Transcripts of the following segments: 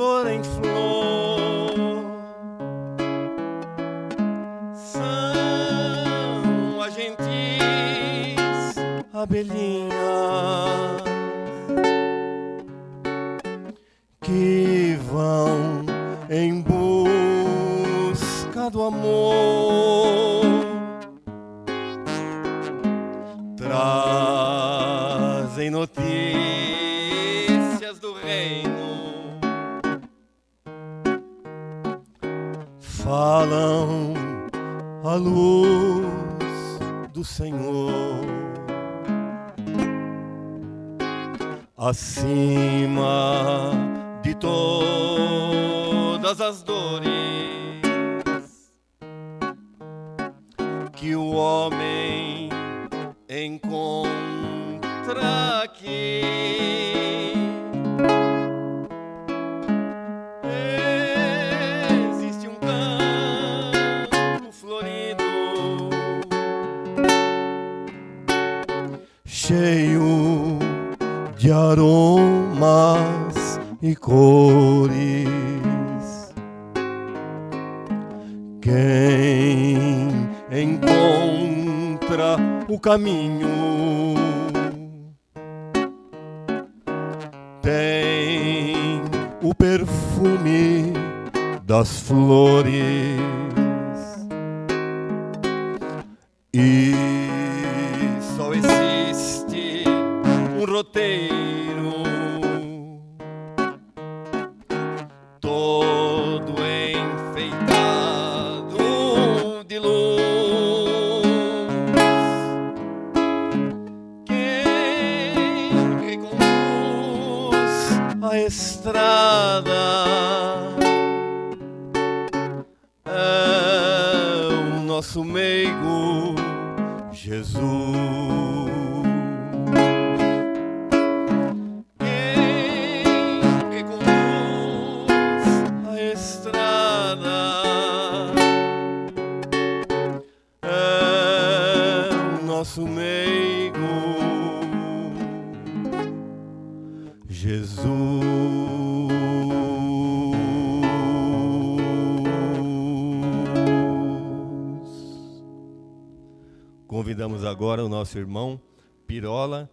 flor em flor, são as gentis abelhinhas que vão em busca do amor, trazem notícias do reino, falam a luz do Senhor. Acima de todas as dores que o homem encontra aqui, existe um campo florido, cheio de aromas e cores. Quem encontra o caminho tem o perfume das flores, e só existe um roteiro todo enfeitado de luz. Quem reconduz a estrada é o nosso meigo Jesus. Nosso meigo Jesus. Convidamos agora o nosso irmão Pirola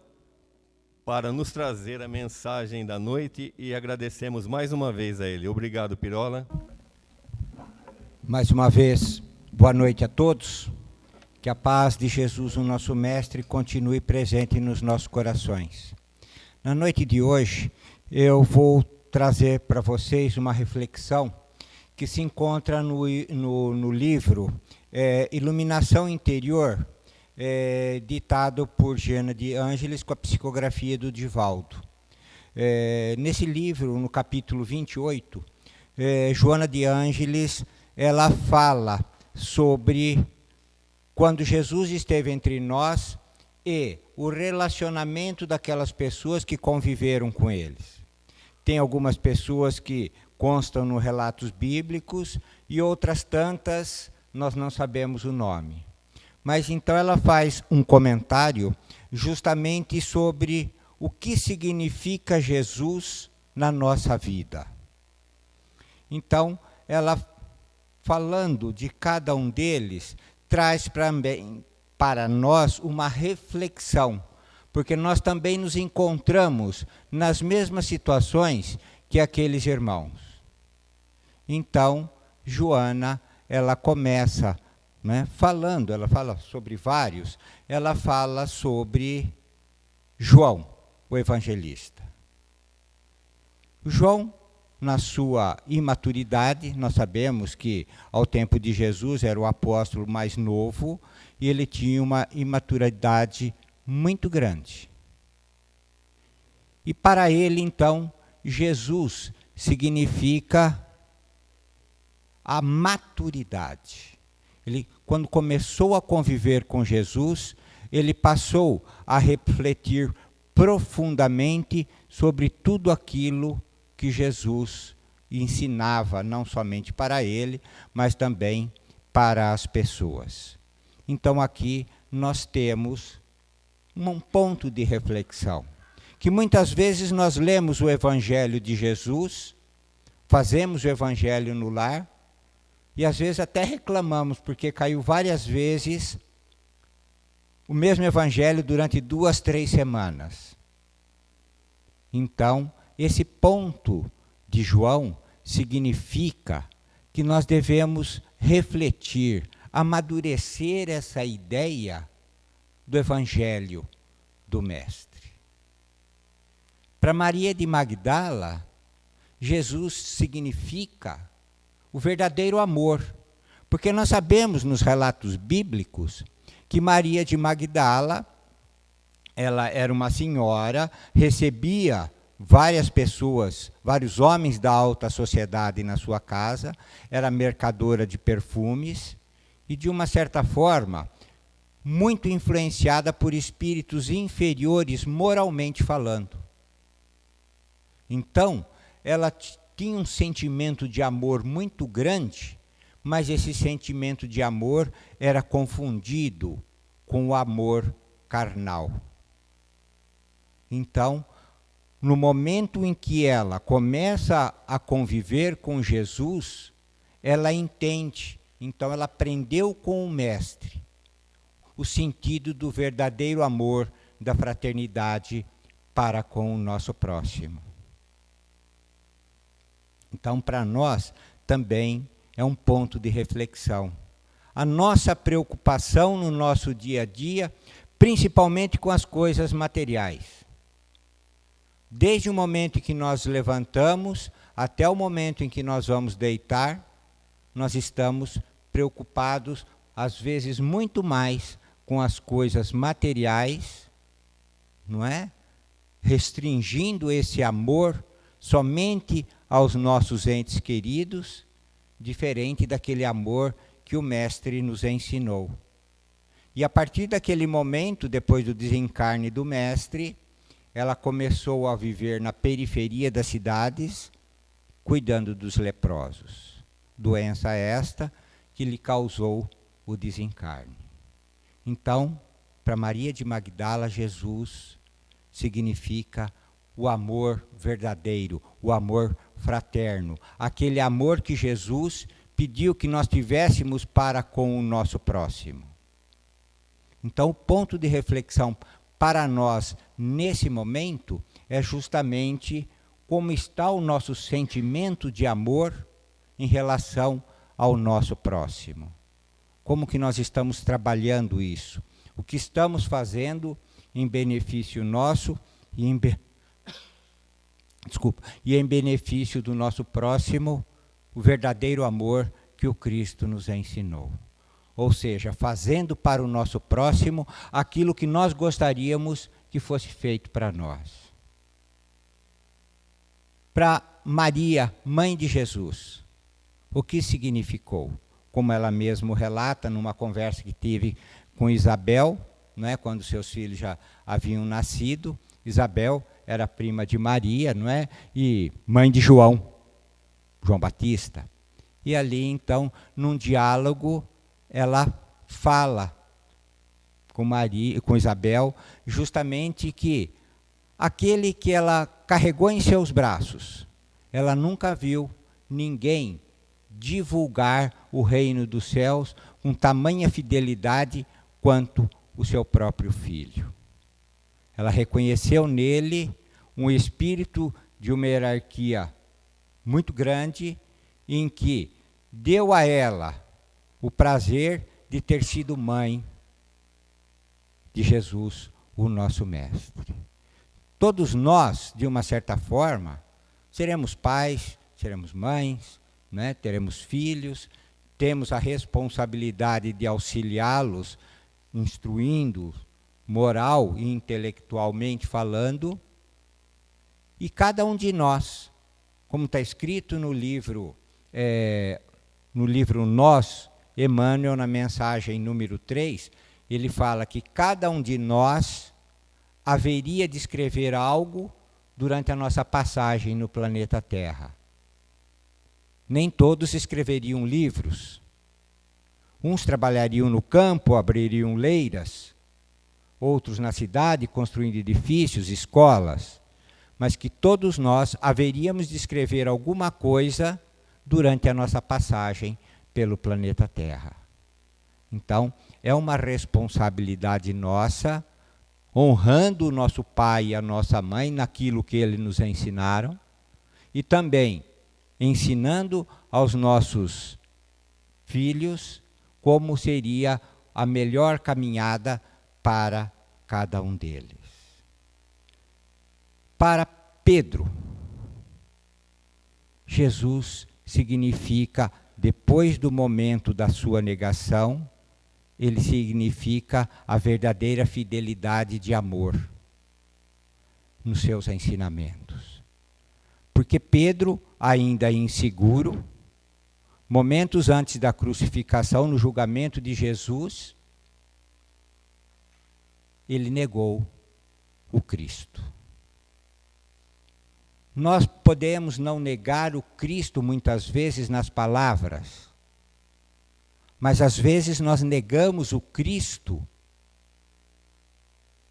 para nos trazer a mensagem da noite e agradecemos mais uma vez a ele. Obrigado, Pirola. Mais uma vez, boa noite a todos. Que a paz de Jesus, o nosso Mestre, continue presente nos nossos corações. Na noite de hoje, eu vou trazer para vocês uma reflexão que se encontra no livro Iluminação Interior, ditado por Joana de Ângeles, com a psicografia do Divaldo. Nesse livro, no capítulo 28, Joana de Ângeles ela fala sobre quando Jesus esteve entre nós e o relacionamento daquelas pessoas que conviveram com eles. Tem algumas pessoas que constam nos relatos bíblicos e outras tantas nós não sabemos o nome. Mas então ela faz um comentário justamente sobre o que significa Jesus na nossa vida. Então, ela falando de cada um deles, traz também para nós uma reflexão, porque nós também nos encontramos nas mesmas situações que aqueles irmãos. Então, Joana, ela começa, falando, ela fala sobre vários, ela fala sobre João, o evangelista. João, na sua imaturidade, nós sabemos que ao tempo de Jesus era o apóstolo mais novo e ele tinha uma imaturidade muito grande. E para ele, então, Jesus significa a maturidade. Ele, quando começou a conviver com Jesus, ele passou a refletir profundamente sobre tudo aquilo que Jesus ensinava, não somente para ele, mas também para as pessoas. Então aqui nós temos um ponto de reflexão, que muitas vezes nós lemos o Evangelho de Jesus, fazemos o evangelho no lar e às vezes até reclamamos, porque caiu várias vezes o mesmo evangelho durante 2, 3 semanas. Então, esse ponto de João significa que nós devemos refletir, amadurecer essa ideia do evangelho do Mestre. Para Maria de Magdala, Jesus significa o verdadeiro amor, porque nós sabemos nos relatos bíblicos que Maria de Magdala, ela era uma senhora, recebia várias pessoas, vários homens da alta sociedade na sua casa, era mercadora de perfumes e, de uma certa forma, muito influenciada por espíritos inferiores moralmente falando. Então, ela tinha um sentimento de amor muito grande, mas esse sentimento de amor era confundido com o amor carnal. Então, no momento em que ela começa a conviver com Jesus, ela entende. Então, ela aprendeu com o Mestre o sentido do verdadeiro amor, da fraternidade para com o nosso próximo. Então, para nós, também é um ponto de reflexão. A nossa preocupação no nosso dia a dia, principalmente com as coisas materiais. Desde o momento em que nós levantamos até o momento em que nós vamos deitar, nós estamos preocupados, às vezes muito mais, com as coisas materiais, não é? Restringindo esse amor somente aos nossos entes queridos, diferente daquele amor que o Mestre nos ensinou. E a partir daquele momento, depois do desencarne do Mestre, ela começou a viver na periferia das cidades, cuidando dos leprosos. Doença esta que lhe causou o desencarne. Então, para Maria de Magdala, Jesus significa o amor verdadeiro, o amor fraterno, aquele amor que Jesus pediu que nós tivéssemos para com o nosso próximo. Então, o ponto de reflexão para nós, nesse momento, é justamente como está o nosso sentimento de amor em relação ao nosso próximo. Como que nós estamos trabalhando isso? O que estamos fazendo em benefício nosso e em benefício do nosso próximo, o verdadeiro amor que o Cristo nos ensinou. Ou seja, fazendo para o nosso próximo aquilo que nós gostaríamos que fosse feito para nós. Para Maria, mãe de Jesus, o que significou? Como ela mesma relata numa conversa que teve com Isabel, não é? Quando seus filhos já haviam nascido. Isabel era prima de Maria, não é? E mãe de João Batista. E ali, então, num diálogo, ela fala com Isabel, justamente que aquele que ela carregou em seus braços, ela nunca viu ninguém divulgar o reino dos céus com tamanha fidelidade quanto o seu próprio filho. Ela reconheceu nele um espírito de uma hierarquia muito grande, em que deu a ela o prazer de ter sido mãe de Jesus, o nosso Mestre. Todos nós, de uma certa forma, seremos pais, seremos mães, né? Teremos filhos, temos a responsabilidade de auxiliá-los, instruindo, moral e intelectualmente falando, e cada um de nós, como está escrito no livro Nós, Emmanuel, na mensagem número 3, ele fala que cada um de nós haveria de escrever algo durante a nossa passagem no planeta Terra. Nem todos escreveriam livros. Uns trabalhariam no campo, abririam leiras, outros na cidade, construindo edifícios, escolas. mas que todos nós haveríamos de escrever alguma coisa durante a nossa passagem pelo planeta Terra. Então, é uma responsabilidade nossa, honrando o nosso pai e a nossa mãe naquilo que eles nos ensinaram, e também ensinando aos nossos filhos como seria a melhor caminhada para cada um deles. Para Pedro, Jesus significa, depois do momento da sua negação, ele significa a verdadeira fidelidade de amor nos seus ensinamentos. Porque Pedro, ainda inseguro, momentos antes da crucificação, no julgamento de Jesus, ele negou o Cristo. Nós podemos não negar o Cristo muitas vezes nas palavras, mas às vezes nós negamos o Cristo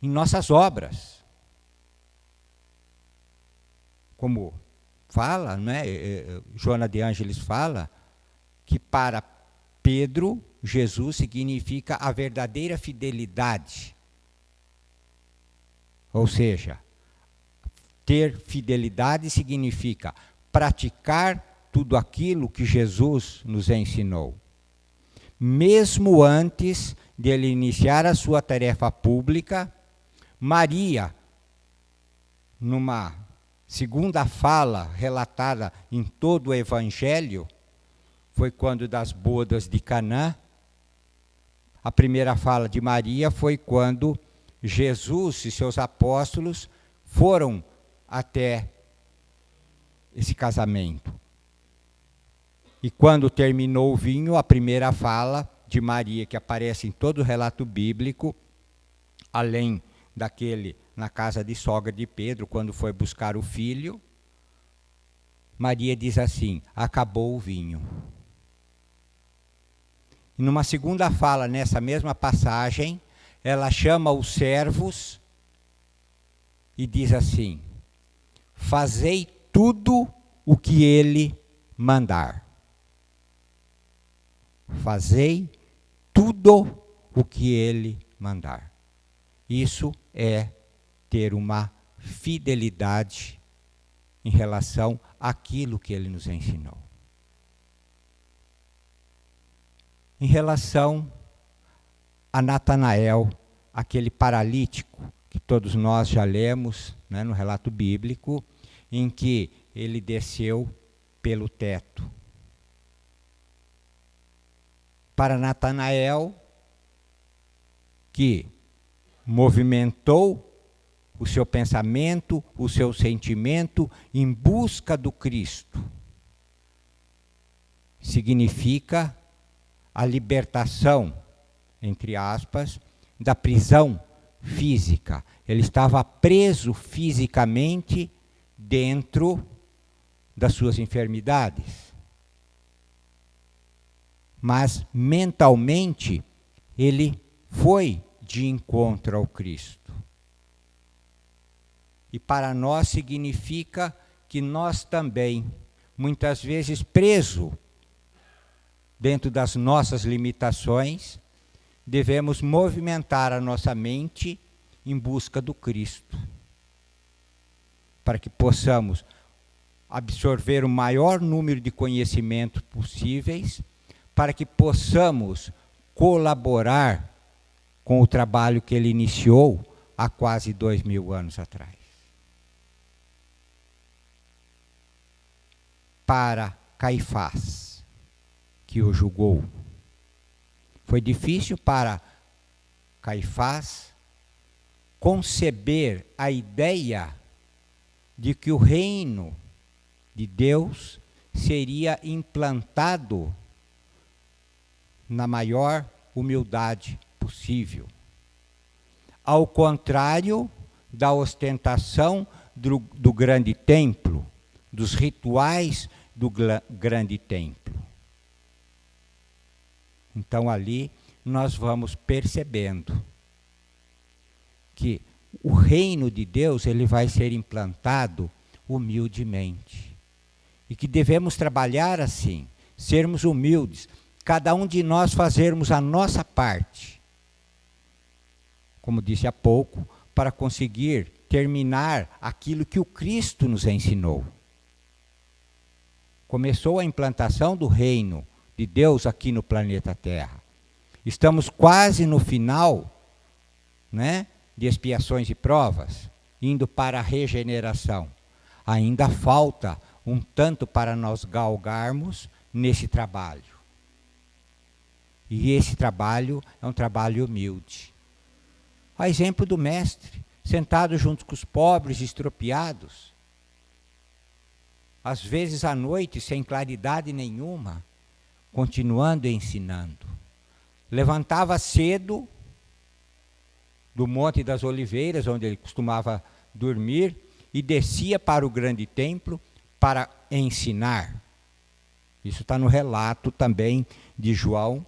em nossas obras. Como fala, não é? Joana de Ângeles fala que para Pedro, Jesus significa a verdadeira fidelidade. Ou seja, ter fidelidade significa praticar tudo aquilo que Jesus nos ensinou. Mesmo antes de ele iniciar a sua tarefa pública, Maria, numa segunda fala relatada em todo o Evangelho, foi quando das bodas de Caná. A primeira fala de Maria foi quando Jesus e seus apóstolos foram até esse casamento. E quando terminou o vinho, a primeira fala de Maria, que aparece em todo o relato bíblico, além daquele na casa de sogra de Pedro, quando foi buscar o filho, Maria diz assim: acabou o vinho. E numa segunda fala, nessa mesma passagem, ela chama os servos e diz assim: fazei tudo o que ele mandar. Fazei tudo o que ele mandar. Isso é ter uma fidelidade em relação àquilo que ele nos ensinou. Em relação a Natanael, aquele paralítico que todos nós já lemos, né, no relato bíblico, em que ele desceu pelo teto. Para Natanael, que movimentou o seu pensamento, o seu sentimento em busca do Cristo, significa a libertação, entre aspas, da prisão física. Ele estava preso fisicamente dentro das suas enfermidades. Mas mentalmente ele foi de encontro ao Cristo. E para nós significa que nós também, muitas vezes presos dentro das nossas limitações, devemos movimentar a nossa mente em busca do Cristo, para que possamos absorver o maior número de conhecimentos possíveis, para que possamos colaborar com o trabalho que ele iniciou há quase 2000 anos atrás. Para Caifás, que o julgou, foi difícil para Caifás conceber a ideia de que o reino de Deus seria implantado na maior humildade possível. Ao contrário da ostentação do grande templo, dos rituais do grande templo. Então ali nós vamos percebendo que o reino de Deus ele vai ser implantado humildemente. E que devemos trabalhar assim, sermos humildes, cada um de nós fazermos a nossa parte, como disse há pouco, para conseguir terminar aquilo que o Cristo nos ensinou. Começou a implantação do reino de Deus aqui no planeta Terra. Estamos quase no final, né, de expiações e provas, indo para a regeneração. Ainda falta um tanto para nós galgarmos nesse trabalho. E esse trabalho é um trabalho humilde. A exemplo do mestre, sentado junto com os pobres estropiados, às vezes à noite, sem claridade nenhuma, continuando ensinando. Levantava cedo do Monte das Oliveiras, onde ele costumava dormir, e descia para o grande templo para ensinar. Isso está no relato também de João,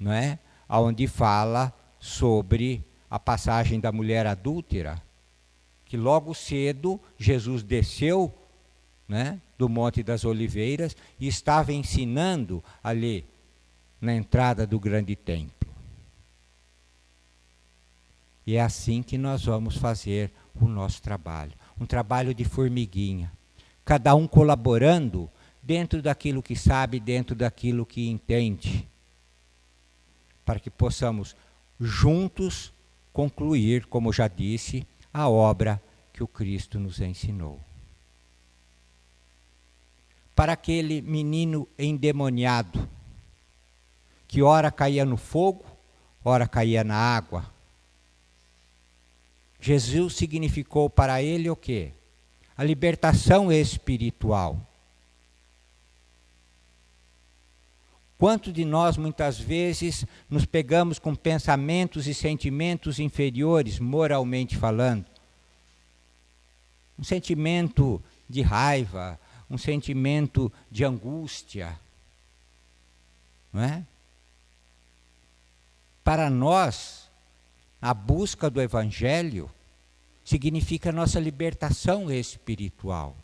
não é? Onde fala sobre a passagem da mulher adúltera, que logo cedo Jesus desceu, né, do Monte das Oliveiras e estava ensinando ali na entrada do grande templo. E é assim que nós vamos fazer o nosso trabalho. Um trabalho de formiguinha. Cada um colaborando dentro daquilo que sabe, dentro daquilo que entende. Para que possamos juntos concluir, como já disse, a obra que o Cristo nos ensinou. Para aquele menino endemoniado, que ora caía no fogo, ora caía na água, Jesus significou para ele o quê? A libertação espiritual. Quanto de nós, muitas vezes, nos pegamos com pensamentos e sentimentos inferiores, moralmente falando? Um sentimento de raiva, um sentimento de angústia, não é? Para nós, a busca do Evangelho significa a nossa libertação espiritual.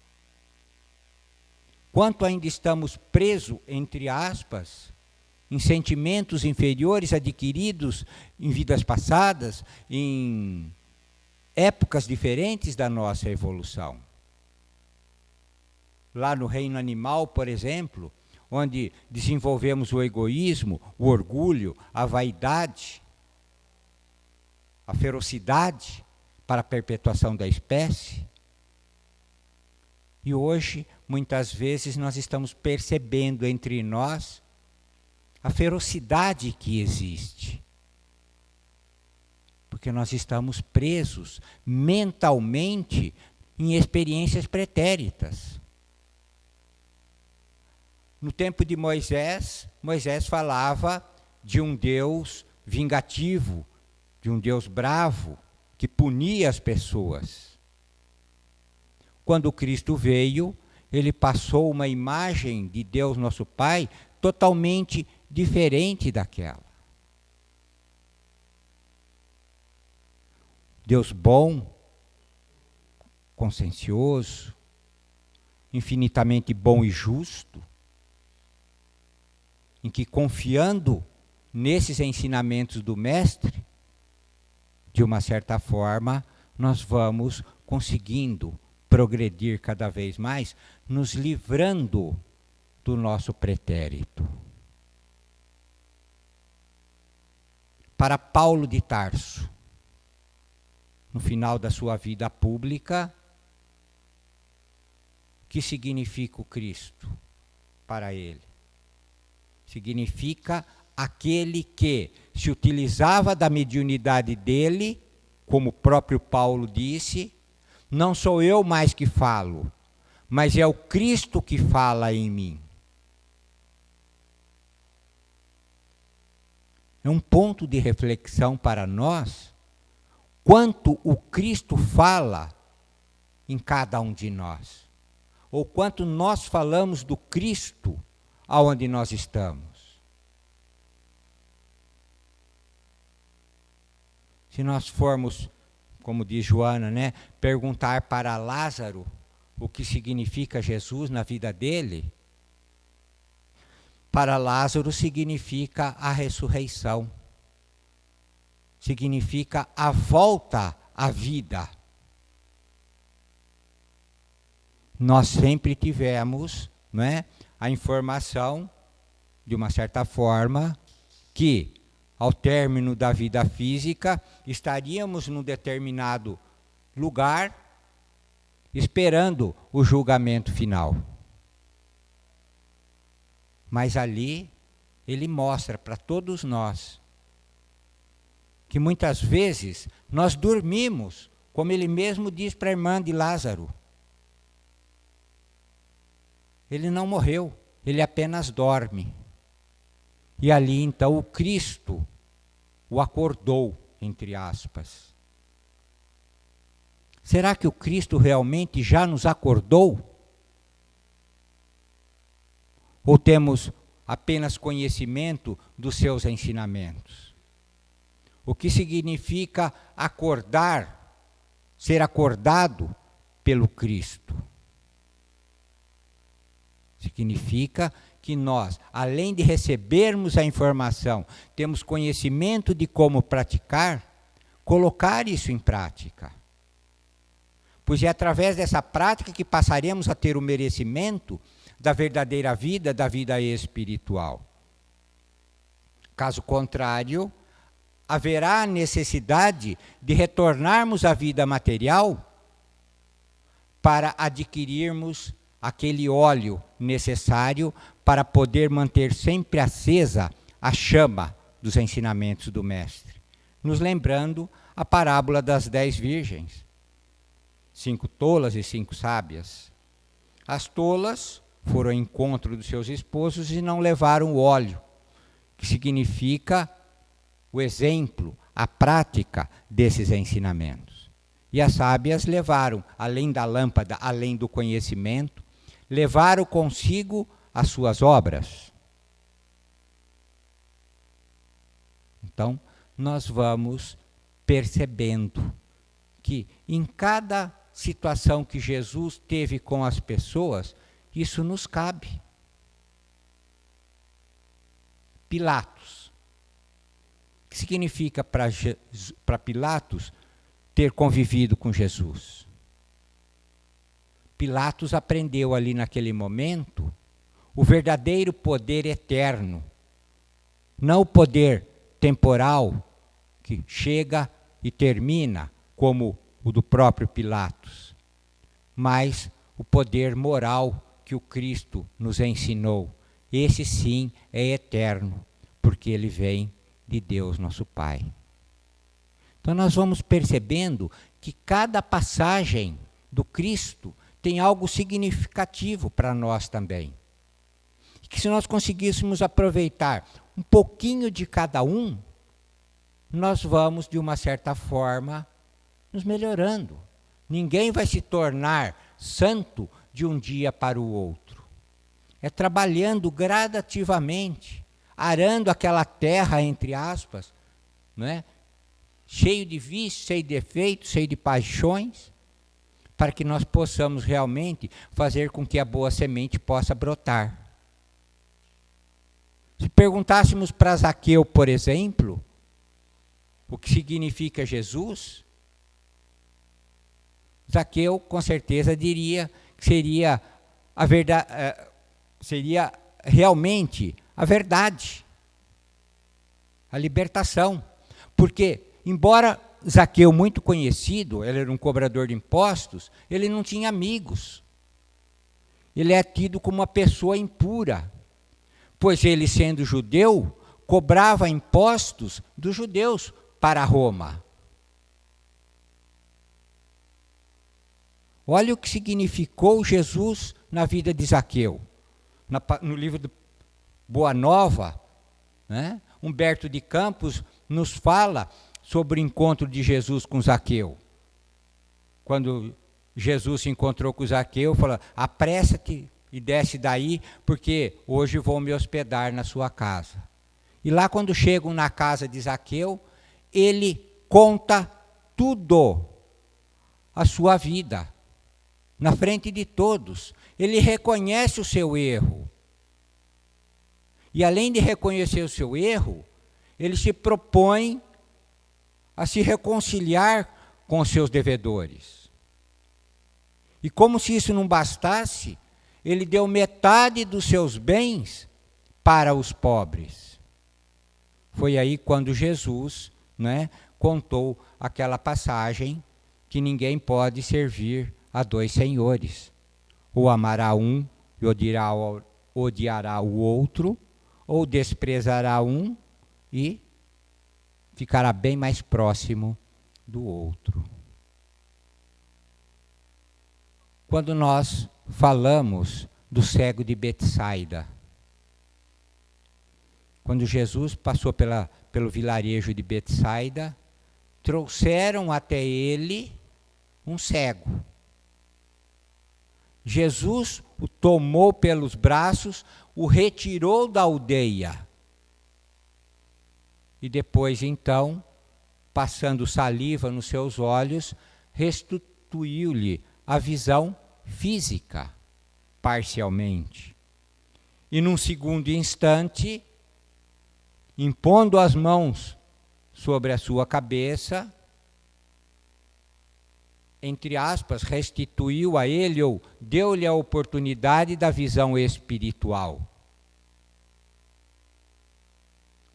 Quanto ainda estamos presos, entre aspas, em sentimentos inferiores adquiridos em vidas passadas, em épocas diferentes da nossa evolução. Lá no reino animal, por exemplo, onde desenvolvemos o egoísmo, o orgulho, a vaidade, a ferocidade para a perpetuação da espécie. E hoje, muitas vezes, nós estamos percebendo entre nós a ferocidade que existe. Porque nós estamos presos mentalmente em experiências pretéritas. No tempo de Moisés, Moisés falava de um Deus vingativo, de um Deus bravo, que punia as pessoas. Quando Cristo veio, ele passou uma imagem de Deus nosso Pai totalmente diferente daquela. Deus bom, consciencioso, infinitamente bom e justo, em que, confiando nesses ensinamentos do Mestre, de uma certa forma, nós vamos conseguindo progredir cada vez mais, nos livrando do nosso pretérito. Para Paulo de Tarso, no final da sua vida pública, o que significa o Cristo para ele? Significa aquele que se utilizava da mediunidade dele, como o próprio Paulo disse, não sou eu mais que falo, mas é o Cristo que fala em mim. É um ponto de reflexão para nós, quanto o Cristo fala em cada um de nós, ou quanto nós falamos do Cristo aonde nós estamos. Se nós formos como diz Joana, né, perguntar para Lázaro o que significa Jesus na vida dele, para Lázaro significa a ressurreição, significa a volta à vida. Nós sempre tivemos, não é, a informação, de uma certa forma, que ao término da vida física estaríamos num determinado lugar esperando o julgamento final. Mas ali ele mostra para todos nós que muitas vezes nós dormimos, como ele mesmo diz para a irmã de Lázaro. Ele não morreu, ele apenas dorme. E ali então o Cristo o acordou, entre aspas. Será que o Cristo realmente já nos acordou? Ou temos apenas conhecimento dos seus ensinamentos? O que significa acordar, ser acordado pelo Cristo? Significa que nós, além de recebermos a informação, temos conhecimento de como praticar, colocar isso em prática. Pois é através dessa prática que passaremos a ter o merecimento da verdadeira vida, da vida espiritual. Caso contrário, haverá a necessidade de retornarmos à vida material para adquirirmos aquele óleo necessário para poder manter sempre acesa a chama dos ensinamentos do Mestre. Nos lembrando a parábola das 10 virgens, 5 tolas e 5 sábias. As tolas foram ao encontro dos seus esposos e não levaram o óleo, que significa o exemplo, a prática desses ensinamentos. E as sábias levaram, além da lâmpada, além do conhecimento, levaram consigo as suas obras. Então, nós vamos percebendo que em cada situação que Jesus teve com as pessoas, isso nos cabe. Pilatos. O que significa para Pilatos ter convivido com Jesus? Pilatos aprendeu ali naquele momento o verdadeiro poder eterno, não o poder temporal que chega e termina, como o do próprio Pilatos, mas o poder moral que o Cristo nos ensinou. Esse sim é eterno, porque ele vem de Deus nosso Pai. Então nós vamos percebendo que cada passagem do Cristo tem algo significativo para nós também. E que se nós conseguíssemos aproveitar um pouquinho de cada um, nós vamos, de uma certa forma, nos melhorando. Ninguém vai se tornar santo de um dia para o outro. É trabalhando gradativamente, arando aquela terra, entre aspas, não é? Cheio de vícios, cheio de defeitos, cheio de paixões, para que nós possamos realmente fazer com que a boa semente possa brotar. Se perguntássemos para Zaqueu, por exemplo, o que significa Jesus, Zaqueu com certeza diria que seria a verdade, seria realmente a verdade, a libertação. Porque, embora Zaqueu, muito conhecido, ele era um cobrador de impostos, ele não tinha amigos. Ele é tido como uma pessoa impura, pois ele, sendo judeu, cobrava impostos dos judeus para Roma. Olha o que significou Jesus na vida de Zaqueu. No livro de Boa Nova, né, Humberto de Campos nos fala sobre o encontro de Jesus com Zaqueu. Quando Jesus se encontrou com Zaqueu, falou: apressa-te e desce daí, porque hoje vou me hospedar na sua casa. E lá, quando chegam na casa de Zaqueu, ele conta tudo a sua vida, na frente de todos. Ele reconhece o seu erro. E além de reconhecer o seu erro, ele se propõe a se reconciliar com os seus devedores. E como se isso não bastasse, ele deu metade dos seus bens para os pobres. Foi aí quando Jesus, contou aquela passagem que ninguém pode servir a dois senhores. Ou amará um e odiará o outro, ou desprezará um e ficará bem mais próximo do outro. Quando nós falamos do cego de Betsaida, quando Jesus passou pelo vilarejo de Betsaida, trouxeram até ele um cego. Jesus o tomou pelos braços, o retirou da aldeia. E depois, então, passando saliva nos seus olhos, restituiu-lhe a visão física, parcialmente. E num segundo instante, impondo as mãos sobre a sua cabeça, entre aspas, restituiu a ele ou deu-lhe a oportunidade da visão espiritual.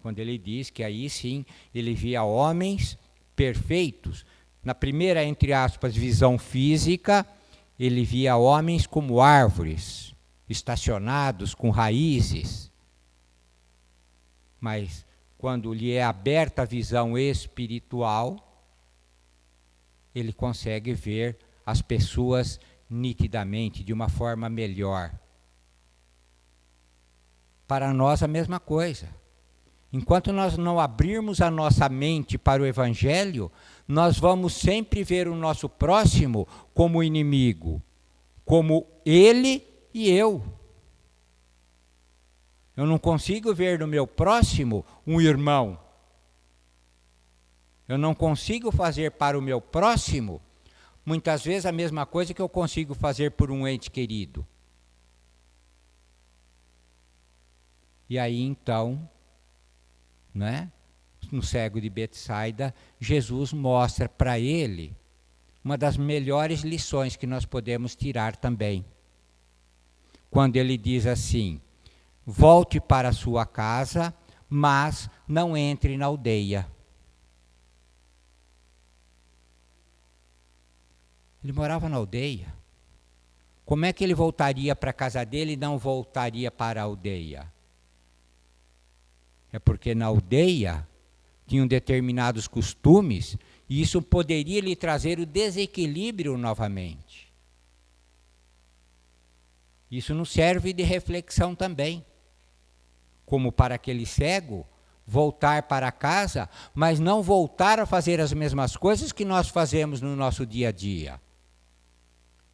Quando ele diz que aí sim ele via homens perfeitos. Na primeira, entre aspas, visão física, ele via homens como árvores, estacionados com raízes. Mas quando lhe é aberta a visão espiritual, ele consegue ver as pessoas nitidamente, de uma forma melhor. Para nós a mesma coisa. Enquanto nós não abrirmos a nossa mente para o Evangelho, nós vamos sempre ver o nosso próximo como inimigo, como ele e eu. Eu não consigo ver no meu próximo um irmão. Eu não consigo fazer para o meu próximo, muitas vezes, a mesma coisa que eu consigo fazer por um ente querido. E aí, então, no cego de Betsaida, Jesus mostra para ele uma das melhores lições que nós podemos tirar também. Quando ele diz assim: volte para a sua casa, mas não entre na aldeia. Ele morava na aldeia. Como é que ele voltaria para a casa dele e não voltaria para a aldeia? É porque na aldeia tinham determinados costumes e isso poderia lhe trazer o desequilíbrio novamente. Isso nos serve de reflexão também. Como para aquele cego, voltar para casa, mas não voltar a fazer as mesmas coisas que nós fazemos no nosso dia a dia.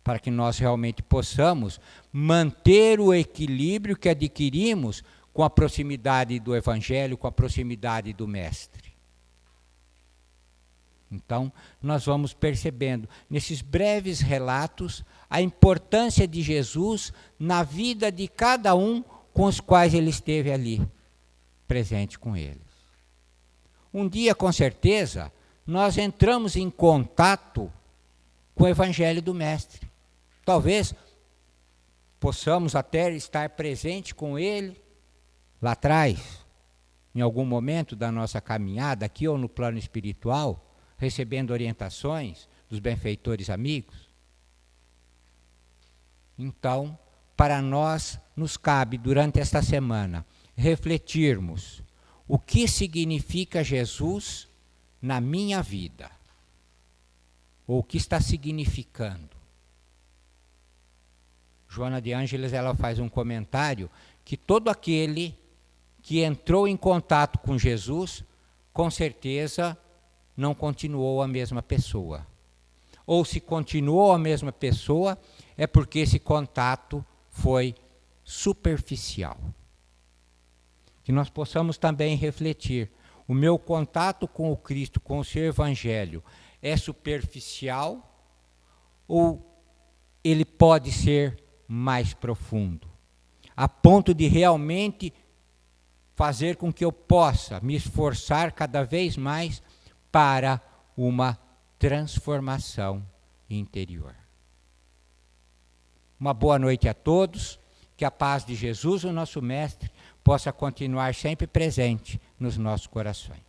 Para que nós realmente possamos manter o equilíbrio que adquirimos com a proximidade do Evangelho, com a proximidade do Mestre. Então, nós vamos percebendo, nesses breves relatos, a importância de Jesus na vida de cada um com os quais ele esteve ali, presente com eles. Um dia, com certeza, nós entramos em contato com o Evangelho do Mestre. Talvez possamos até estar presente com ele lá atrás, em algum momento da nossa caminhada, aqui ou no plano espiritual, recebendo orientações dos benfeitores amigos. Então, para nós, nos cabe, durante esta semana, refletirmos o que significa Jesus na minha vida, ou o que está significando. Joana de Ângeles, ela faz um comentário que todo aquele que entrou em contato com Jesus, com certeza não continuou a mesma pessoa. Ou se continuou a mesma pessoa, é porque esse contato foi superficial. Que nós possamos também refletir, o meu contato com o Cristo, com o seu Evangelho, é superficial ou ele pode ser mais profundo, a ponto de realmente fazer com que eu possa me esforçar cada vez mais para uma transformação interior. Uma boa noite a todos, que a paz de Jesus, o nosso Mestre, possa continuar sempre presente nos nossos corações.